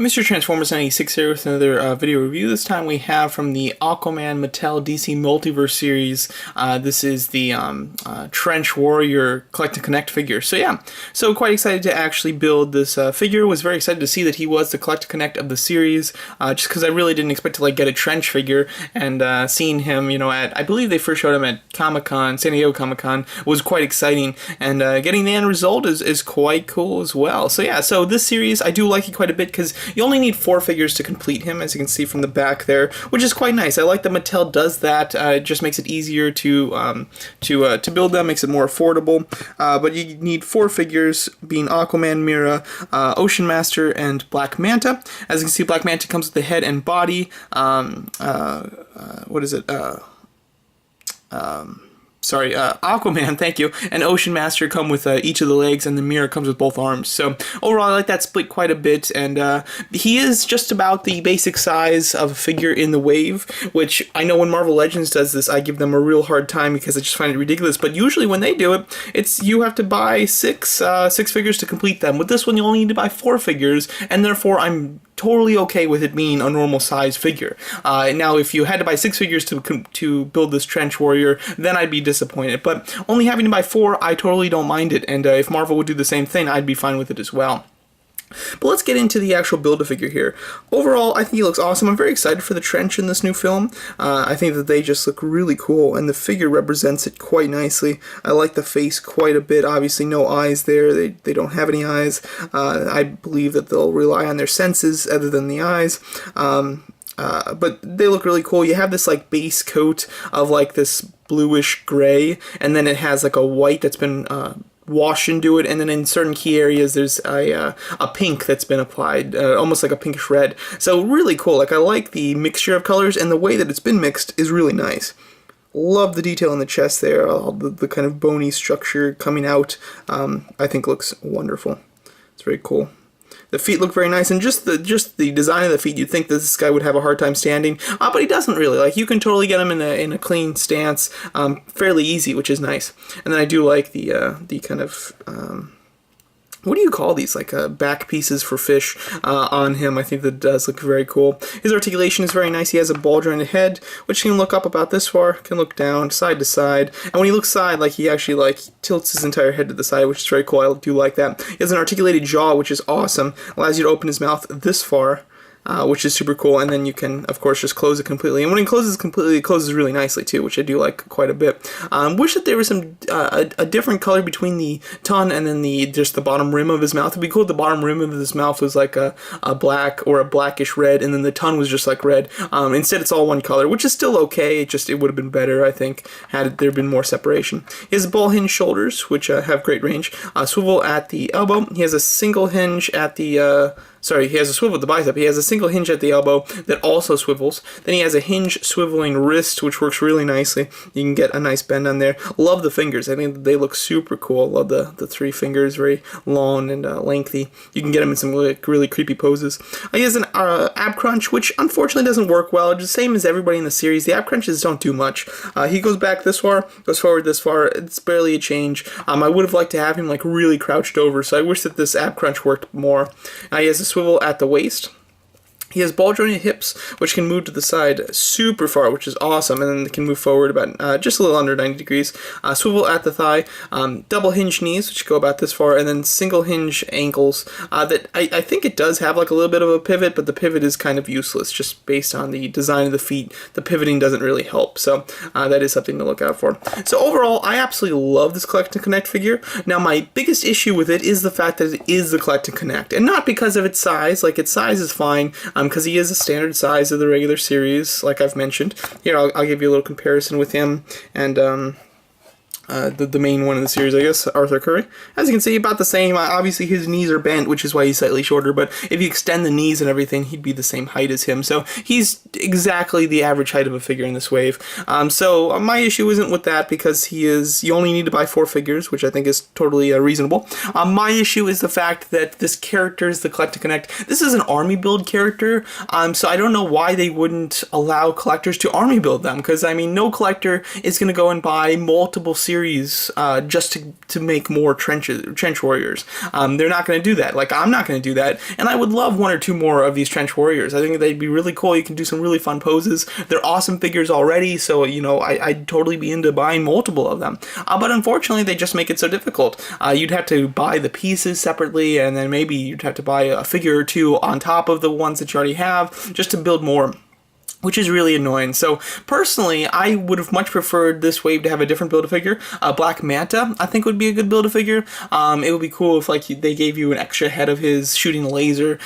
Mr. Transformers 96 here with another video review. This time we have from the Aquaman Mattel DC Multiverse series. This is the Trench Warrior Collect and Connect figure. So yeah, so quite excited to actually build this figure. Was very excited to see that he was the Collect and Connect of the series, just because I really didn't expect to like get a Trench figure. And seeing him, you know, at I believe they first showed him at Comic-Con, San Diego Comic-Con, was quite exciting. And getting the end result is quite cool as well. So yeah, so this series I do like it quite a bit because you only need 4 figures to complete him, as you can see from the back there, which is quite nice. I like that Mattel does that. It just makes it easier to build them, makes it more affordable. But you need 4 figures, being Aquaman, Mira, Ocean Master, and Black Manta. As you can see, Black Manta comes with the head and body. What is it? Aquaman, thank you, and Ocean Master come with each of the legs, and the Mirror comes with both arms. So overall, I like that split quite a bit, and he is just about the basic size of a figure in the wave, which I know when Marvel Legends does this, I give them a real hard time because I just find it ridiculous, but usually when they do it, it's you have to buy 6 figures to complete them. With this one, you only need to buy 4 figures, and therefore I'm totally okay with it being a normal size figure. Now, if you had to buy 6 figures to build this Trench Warrior, then I'd be disappointed. But only having to buy 4, I totally don't mind it. And if Marvel would do the same thing, I'd be fine with it as well. But let's get into the actual Build-A-Figure here. Overall, I think he looks awesome. I'm very excited for the Trench in this new film. I think that they just look really cool, and the figure represents it quite nicely. I like the face quite a bit. Obviously, no eyes there. They don't have any eyes. I believe that they'll rely on their senses other than the eyes. But they look really cool. You have this like base coat of like this bluish gray, and then it has like a white that's been wash into it, and then in certain key areas there's a pink that's been applied, almost like a pinkish red. So really cool. Like, I like the mixture of colors, and the way that it's been mixed is really nice. Love the detail in the chest there, all the kind of bony structure coming out. I think looks wonderful. It's very cool. The feet look very nice, and just the design of the feet, you'd think that this guy would have a hard time standing, but he doesn't really. Like, you can totally get him in a clean stance, fairly easy, which is nice. And then I do like the kind of what do you call these, like back pieces for fish on him. I think that does look very cool. His articulation is very nice. He has a ball jointed head, which can look up about this far, can look down, side to side. And when he looks side, like, he actually like tilts his entire head to the side, which is very cool. I do like that. He has an articulated jaw, which is awesome. Allows you to open his mouth this far. Which is super cool, and then you can, of course, just close it completely. And when it closes completely, it closes really nicely too, which I do like quite a bit. Wish that there was some a different color between the tongue and then just the bottom rim of his mouth. It'd be cool if the bottom rim of his mouth was like a black or a blackish red, and then the tongue was just like red. Instead, it's all one color, which is still okay. It would have been better, I think, had there been more separation. He has ball hinge shoulders, which have great range. Swivel at the elbow. He has a single hinge at the he has a swivel at the bicep. He has a single hinge at the elbow that also swivels. Then he has a hinge swiveling wrist, which works really nicely. You can get a nice bend on there. Love the fingers. I think they look super cool. Love the 3 fingers, very long and lengthy. You can get him in some really creepy poses. He has an ab crunch, which unfortunately doesn't work well. It's the same as everybody in the series. The ab crunches don't do much. He goes back this far, goes forward this far. It's barely a change. I would have liked to have him like really crouched over, so I wish that this ab crunch worked more. He has a swivel at the waist. He has ball jointed hips, which can move to the side super far, which is awesome, and then they can move forward about just a little under 90 degrees. Swivel at the thigh, double hinge knees, which go about this far, and then single hinge ankles. That I think it does have like a little bit of a pivot, but the pivot is kind of useless, just based on the design of the feet. The pivoting doesn't really help, so that is something to look out for. So overall, I absolutely love this Collect and Connect figure. Now, my biggest issue with it is the fact that it is the Collect and Connect, and not because of its size. Like, its size is fine, because he is a standard size of the regular series, like I've mentioned. Here, I'll give you a little comparison with him and the main one in the series, I guess, Arthur Curry. As you can see, about the same. Obviously, his knees are bent, which is why he's slightly shorter, but if you extend the knees and everything, he'd be the same height as him. So he's exactly the average height of a figure in this wave. So my issue isn't with that, because you only need to buy 4 figures, which I think is totally reasonable. My issue is the fact that this character is the Collect and Connect. This is an army build character, so I don't know why they wouldn't allow collectors to army build them, because, I mean, no collector is going to go and buy multiple series series just to make more trench warriors. They're not going to do that. Like, I'm not going to do that. And I would love one or two more of these trench warriors. I think they'd be really cool. You can do some really fun poses. They're awesome figures already, so, you know, I'd totally be into buying multiple of them. But unfortunately, they just make it so difficult. You'd have to buy the pieces separately, and then maybe you'd have to buy a figure or two on top of the ones that you already have just to build more, which is really annoying. So personally, I would have much preferred this wave to have a different Build-A-Figure. Black Manta, I think, would be a good Build-A-Figure. It would be cool if, like, they gave you an extra head of his shooting a laser,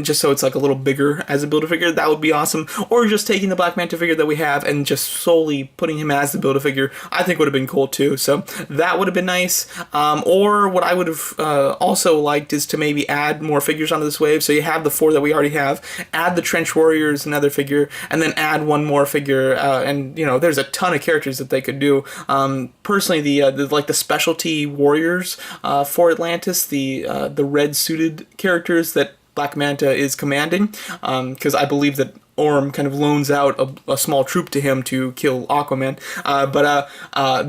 just so it's like a little bigger as a Build-A-Figure. That would be awesome. Or just taking the Black Manta figure that we have and just solely putting him as the Build-A-Figure, I think would have been cool too. So that would have been nice. Or what I would have also liked is to maybe add more figures onto this wave. So you have the 4 that we already have. Add the Trench Warriors, another figure, and then add one more figure, and, you know, there's a ton of characters that they could do. Personally, the specialty warriors for Atlantis, the red suited characters that Black Manta is commanding, because I believe that Orm kind of loans out a small troop to him to kill Aquaman.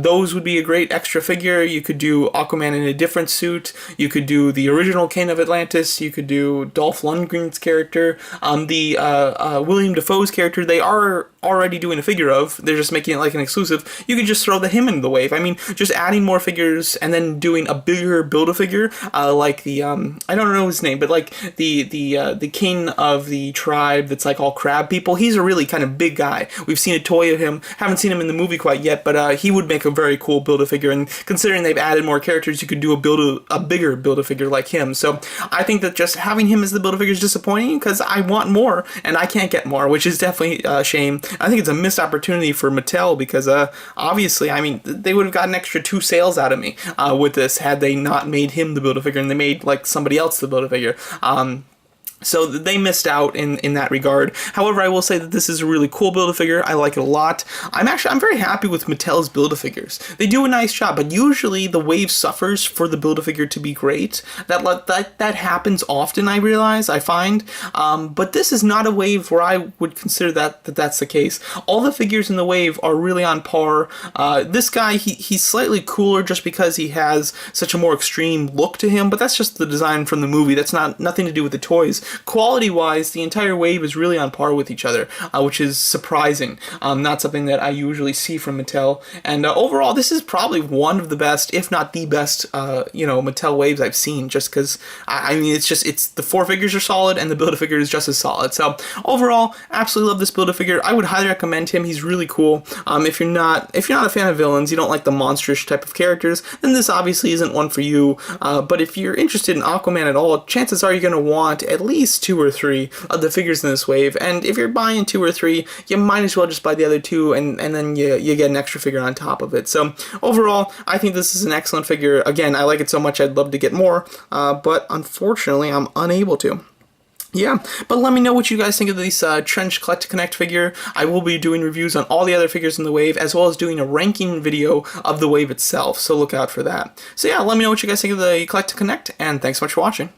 Those would be a great extra figure. You could do Aquaman in a different suit. You could do the original King of Atlantis. You could do Dolph Lundgren's character. William Dafoe's character, they are already doing a figure of. They're just making it like an exclusive. You could just throw him into the wave. I mean, just adding more figures and then doing a bigger Build-A-Figure, like the I don't know his name, but like the king of the tribe that's like all crab people. He's a really kind of big guy. We've seen a toy of him. Haven't seen him in the movie quite yet, but he would make a very cool Build-A-Figure. And considering they've added more characters, you could do a bigger Build-A-Figure like him. So I think that just having him as the Build-A-Figure is disappointing because I want more and I can't get more, which is definitely a shame. I think it's a missed opportunity for Mattel because obviously, I mean, they would have gotten extra 2 sales out of me with this had they not made him the Build-A-Figure and they made like somebody else the Build-A-Figure. So they missed out in that regard. However, I will say that this is a really cool Build-A-Figure. I like it a lot. I'm very happy with Mattel's Build-A-Figures. They do a nice job, but usually the wave suffers for the Build-A-Figure to be great. That happens often, I realize, I find. But this is not a wave where I would consider that's the case. All the figures in the wave are really on par. This guy, he's slightly cooler just because he has such a more extreme look to him, but that's just the design from the movie. That's nothing to do with the toys. Quality-wise, the entire wave is really on par with each other, which is surprising. Not something that I usually see from Mattel. And overall, this is probably one of the best, if not the best, Mattel waves I've seen. Just because, I mean, it's the 4 figures are solid, and the Build-A-Figure is just as solid. So overall, absolutely love this Build-A-Figure. I would highly recommend him. He's really cool. If you're not a fan of villains, you don't like the monstrous type of characters, then this obviously isn't one for you. But if you're interested in Aquaman at all, chances are you're going to want at least 2 or 3 of the figures in this wave, and if you're buying 2 or 3, you might as well just buy the other 2, and then you get an extra figure on top of it. So overall, I think this is an excellent figure. Again, I like it so much I'd love to get more, but unfortunately I'm unable to. Yeah, but let me know what you guys think of this Trench Collect to Connect figure. I will be doing reviews on all the other figures in the wave, as well as doing a ranking video of the wave itself, so look out for that. So yeah, let me know what you guys think of the Collect to Connect, and thanks so much for watching.